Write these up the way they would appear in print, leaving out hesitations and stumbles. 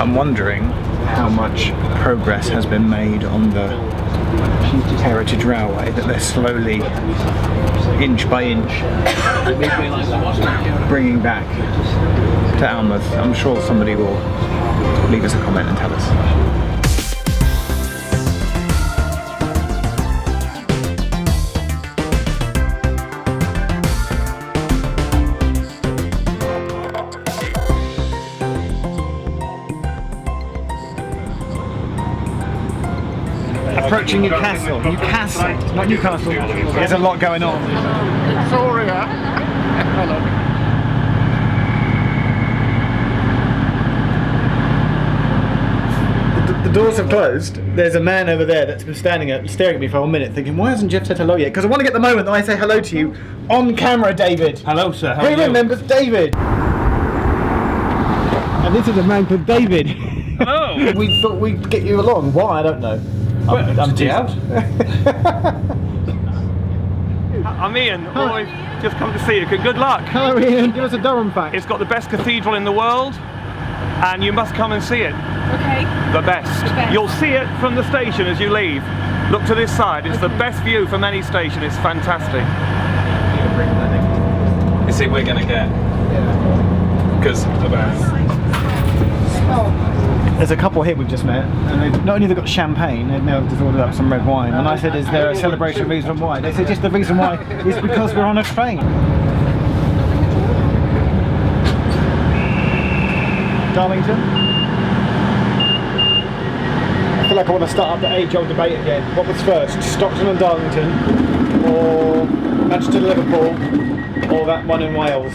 I'm wondering how much progress has been made on the Heritage Railway, that they're slowly, inch by inch, bringing back to Alnmouth. I'm sure somebody will leave us a comment and tell us. Approaching Newcastle, not Newcastle. There's a lot going on. Victoria. The doors have closed. There's a man over there that's been staring at me for a whole minute, thinking, "Why hasn't Jeff said hello yet?" Because I want to get the moment that I say hello to you on camera, David. Hello, sir. How are you? Who remembers David? And this is a man called David. Hello. We thought we'd get you along. Why? I don't know. I'm too out. I'm Ian. Always just come to see you. Good luck. Hello, Ian. Give us a Durham fact. It's got the best cathedral in the world, and you must come and see it. Okay. The best. You'll see it from the station as you leave. Look to this side. It's the best view from any station. It's fantastic. You see, we're going to get because There's a couple here we've just met, and they've not only got champagne, they've now just ordered up some red wine. And I said, "Is there a celebration reason why?" They said, "Just the reason why is because we're on a train." Darlington. I feel like I want to start up the age-old debate again. What was first, Stockton and Darlington, or Manchester to Liverpool, or that one in Wales?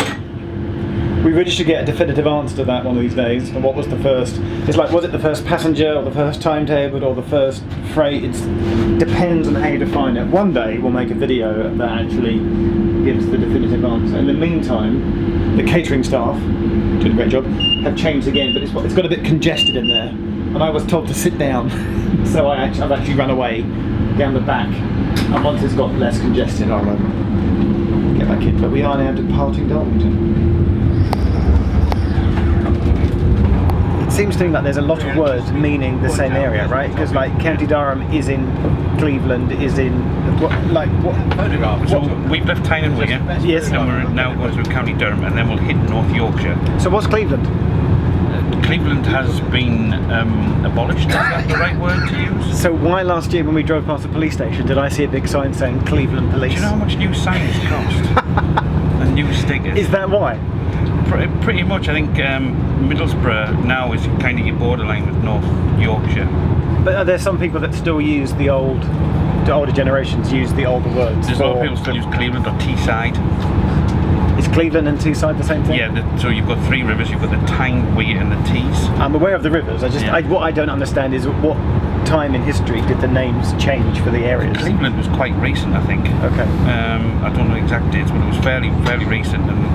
We really should get a definitive answer to that one of these days. And what was the first? It's like, was it the first passenger, or the first timetable, or the first freight? It depends on how you define it. One day we'll make a video that actually gives the definitive answer. In the meantime, the catering staff, doing a great job, have changed again, but it's got a bit congested in there. And I was told to sit down, so I've actually run away down the back. And once it's got less congested, I'll get back in. But we are now departing Darlington. It seems to me like there's a lot of words meaning the same area, right? Because like County Durham is in Cleveland, is in what? So we've left Tyne and Wigan, yes, and we're now going through County Durham, and then we'll hit North Yorkshire. So what's Cleveland? Cleveland has been abolished. Is that the right word to use? So why last year when we drove past the police station did I see a big sign saying Cleveland Police? Do you know how much new signs cost? And new stickers. Is that why? Pretty much. I think Middlesbrough now is kind of your borderline with North Yorkshire. But are there some people that still use the older generations use the older words? There's a lot of people still use Cleveland or Teesside. Is Cleveland and Teesside the same thing? Yeah, so you've got three rivers. You've got the Tyne, Wear and the Tees. I'm aware of the rivers. What I don't understand is what time in history did the names change for the areas? Cleveland was quite recent, I think. Okay. I don't know the exact dates, but it was fairly recent. And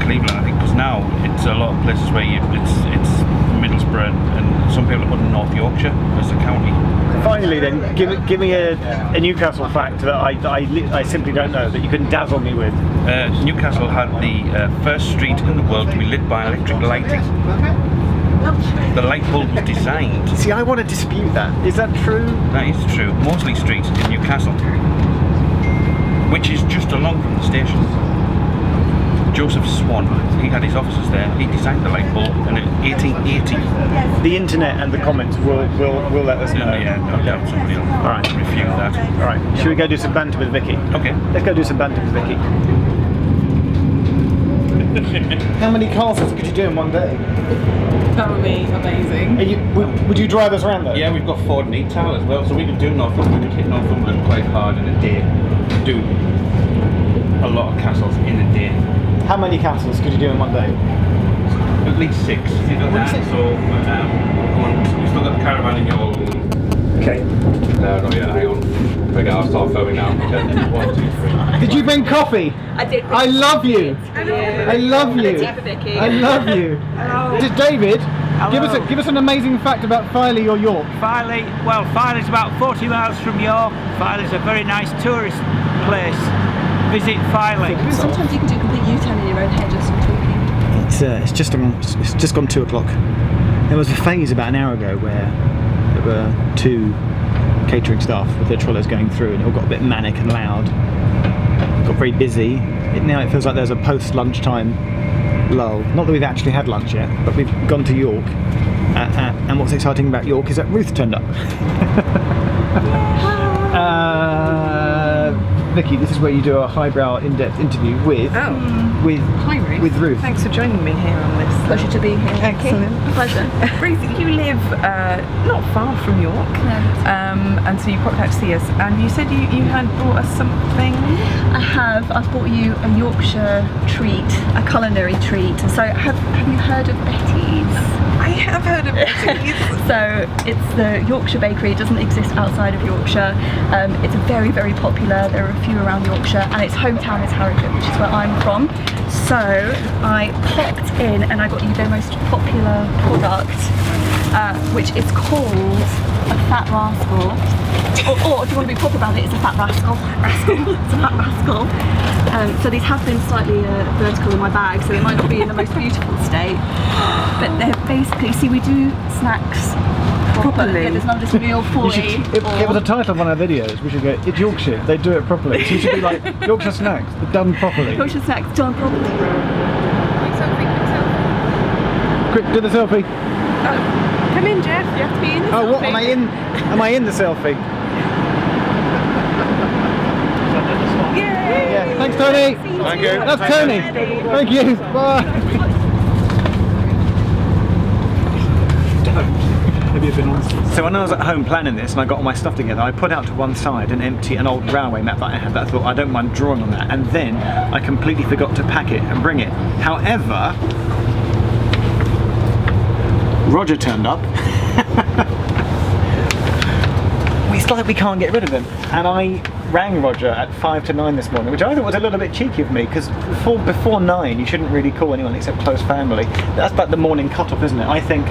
Cleveland, I think, because now it's a lot of places where it's Middlesbrough, and some people are putting North Yorkshire as a county. Finally, then, give me a Newcastle fact that I simply don't know, that you can dazzle me with. Newcastle had the first street in the world to be lit by electric lighting. The light bulb was designed. See, I want to dispute that. Is that true? That is true. Moseley Street in Newcastle, which is just along from the station. Joseph Swan, he had his offices there. He designed the light bulb in 1880. The internet and the comments will let us know. Yeah, no doubt somebody will refute that. All right. Should we go do some banter with Vicky? Okay. Let's go do some banter with Vicky. How many castles could you do in one day? That would be amazing. Would you drive us around though? Yeah, we've got Ford Mead Tower as well, so we could do Northumberland. We could hit Northumberland quite hard in a day. Do a lot of castles in a day. How many castles could you do in one day? At least 6. You got that. So we've still got the caravan in your. Okay. No, not yet. Hang on. I'll start filming now. Okay. 1, 2, 3. Did you bring coffee? I did. I love you. I love you. I love you. David, give us an amazing fact about Filey or York. Filey's about 40 miles from York. Filey's a very nice tourist place. Visit Filey. Sometimes you can do a complete U-turn in your own head just from talking. It's just gone 2 o'clock. There was a phase about an hour ago where there were 2 catering staff with their trolleys going through, and it all got a bit manic and loud. Got very busy. Now it feels like there's a post-lunchtime lull. Not that we've actually had lunch yet, but we've gone to York. And what's exciting about York is that Ruth turned up. Vicky, this is where you do a highbrow, in-depth interview with Hi, Ruth. with Ruth. Thanks for joining me here on this. Pleasure to be here. Excellent. Pleasure. Ruth, you live not far from York, and so you popped out to see us, and you said you had brought us something. I have. I've brought you a Yorkshire treat, a culinary treat. So have you heard of Betty's? I have heard of Betty's. So it's the Yorkshire bakery. It doesn't exist outside of Yorkshire. It's very, very popular. There are a few around Yorkshire, and its hometown is Harrogate, which is where I'm from. So I popped in and I got you their most popular product, which is called a Fat Rascal. Or if you want to be proper about it, it's a Fat Rascal. It's a Fat Rascal. So these have been slightly vertical in my bag, so they might not be in the most beautiful state. But they're basically, see, we do snacks properly. Yeah, there's none of this real foil. It was a title of one of our videos. We should go, it's Yorkshire, they do it properly. So you should be like, Yorkshire snacks, they're done properly. Yorkshire snacks done properly. Quick selfie. Quick, do the selfie. Come in, Jeff. You have to be in the selfie. Oh, what, am I in the selfie? Yay! Yeah, thanks Tony. Thank you. That's Tony. Thank you, bye. So when I was at home planning this and I got all my stuff together, I put out to one side an old railway map that I had that I thought I don't mind drawing on that, and then I completely forgot to pack it and bring it. However, Roger turned up. It's like we can't get rid of him, and I rang Roger at 5 to 9 this morning, which I thought was a little bit cheeky of me, because before 9 you shouldn't really call anyone except close family. That's like the morning cut-off, isn't it? I think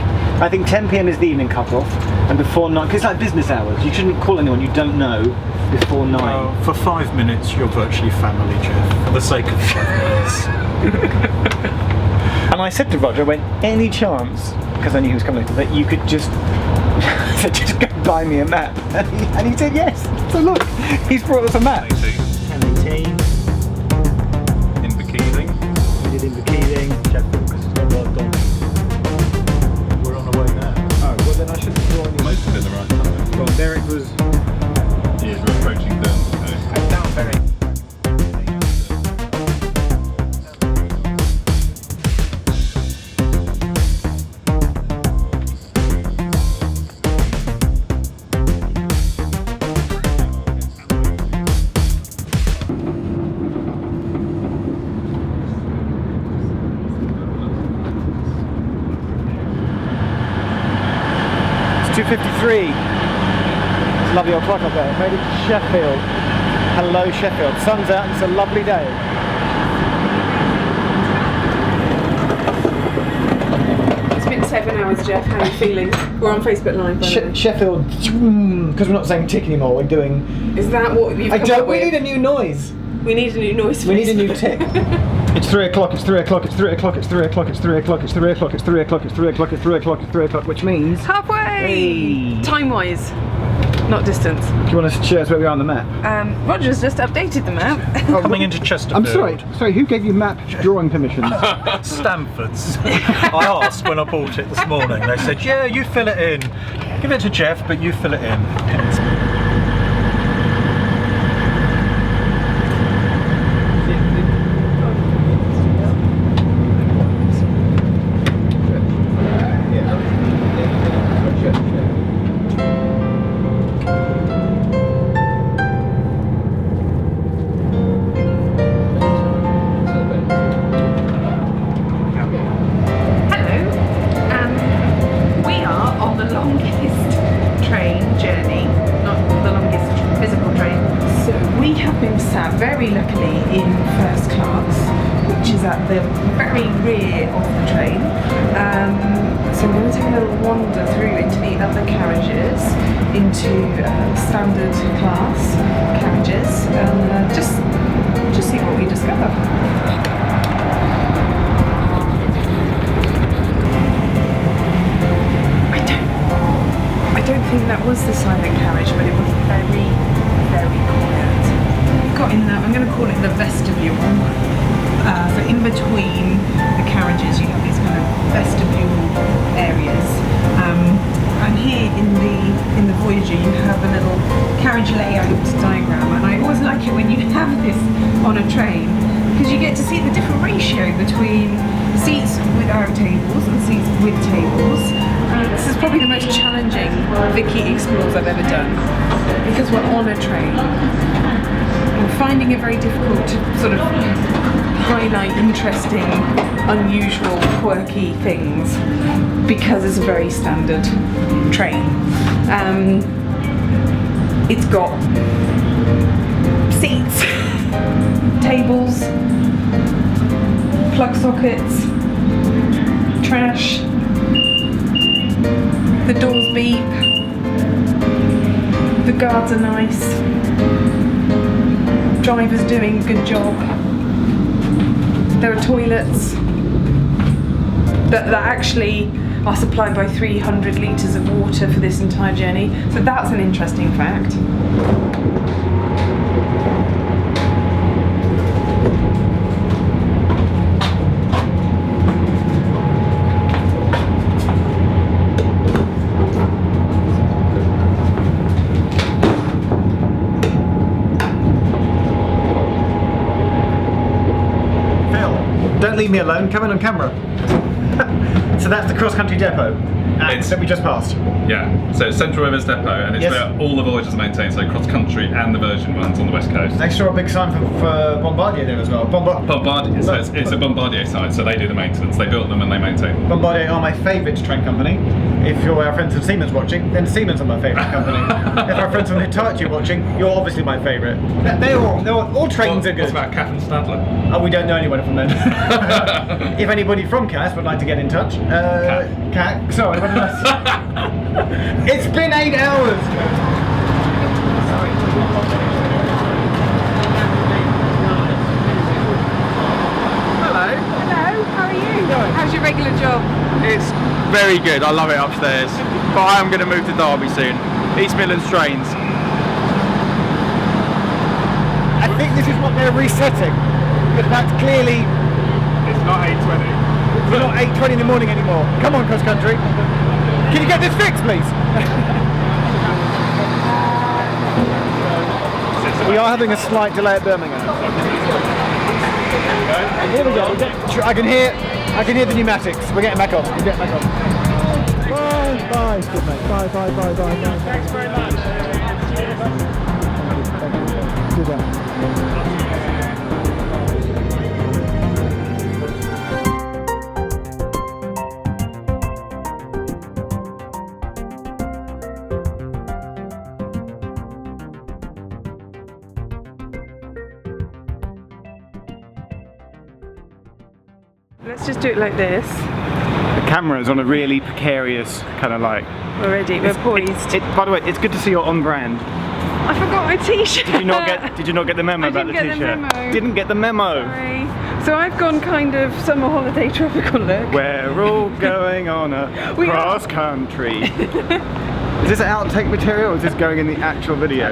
10 PM is the evening cut-off, and before 9, because it's like business hours, you shouldn't call anyone you don't know before 9. For 5 minutes you're virtually family, Jeff, for the sake of 5 minutes. And I said to Roger, I went, any chance, because I knew he was coming later, that you could just just go buy me a map? And he said yes. So look, he's brought us a map. MAT. Inverkeithing. We did Inverkeithing. Sheffield, because it's got work done. We're on the way now. Oh, well then I should have drawn you. Most of it in the right time. Well, Berwick was Yeah, we're approaching Darlington. down Berwick. It's 2:53. It's a lovely old clock up there. Made it to Sheffield. Hello Sheffield. Sun's out and it's a lovely day. It's been 7 hours, Jeff. How are you feeling? We're on Facebook Live, by the way. Sheffield, because we're not saying tick anymore, we're doing... Is that what you've come up We with? need a new noise. We need a new noise. We need a new tick. It's 3 o'clock, it's 3 o'clock, it's 3 o'clock, it's 3 o'clock, it's 3 o'clock, it's 3 o'clock, it's 3 o'clock, it's 3 o'clock, it's 3 o'clock, it's 3 o'clock, which means... Halfway! Hey. Time-wise, not distance. Do you want to share us where we are on the map? Roger's just updated the map. Coming into Chesterfield. I'm sorry, who gave you map drawing permissions? Stamford's. I asked when I bought it this morning. They said, yeah, you fill it in. Give it to Jeff, but you fill it in. Very luckily in first class, which is at the very rear of the train. So we're going to take a little wander through into the other carriages, into standard class carriages, and just see what we discover. was the silent carriage, but it was very, very quiet. Got in there, I'm going to call it the vestibule. So in between the carriages you have these kind of vestibule areas. And here in the Voyager you have a little carriage layout diagram, and I always like it when you have this on a train, because you get to see the different ratio between seats without tables and seats with tables. This is probably the most challenging Vicky Explores I've ever done, because we're on a train. I'm finding it very difficult to sort of highlight interesting, unusual, quirky things, because it's a very standard train. It's got seats, tables, plug sockets, trash, the doors beep, the guards are nice, driver's doing a good job. There are toilets that actually are supplied by 300 litres of water for this entire journey, so that's an interesting fact. Don't leave me alone, come in on camera. So that's the cross-country depot that we just passed. Yeah, so Central Rivers Depot, and it's where all the Voyagers are maintained, so cross-country and the Virgin ones on the west coast. Next to a big sign for Bombardier there as well. Bombardier, so it's a Bombardier site, so they do the maintenance. They built them and they maintain them. Bombardier are my favourite train company. If you're our friends of Siemens watching, then Siemens are my favourite company. If our friends from Hitachi are watching, you're obviously my favourite. All trains are good. What about CAF and Stadler? Oh, we don't know anyone from them. If anybody from CAS would like to get in touch, CAC, sorry, what did I say? It's been 8 hours! Hello, how are you? How's your regular job? It's very good, I love it upstairs. But I am going to move to Derby soon. East Midlands trains. I think this is what they're resetting. But that's clearly... It's not 8:20. It's not 8:20 in the morning anymore. Come on, cross country. Can you get this fixed, please? We are having a slight delay at Birmingham. Here we go. I can hear the pneumatics. We're getting back on. Bye. Good mate. Bye. Thanks very much. Good one. Let's just do it like this. The camera's on a really precarious kind of like... We're ready, we're poised. By the way, it's good to see you're on brand. I forgot my t-shirt. Did you not get the memo about the t-shirt? Didn't get the memo. Sorry. So I've gone kind of summer holiday tropical look. We're all going on a cross country. Is this outtake material or is this going in the actual video?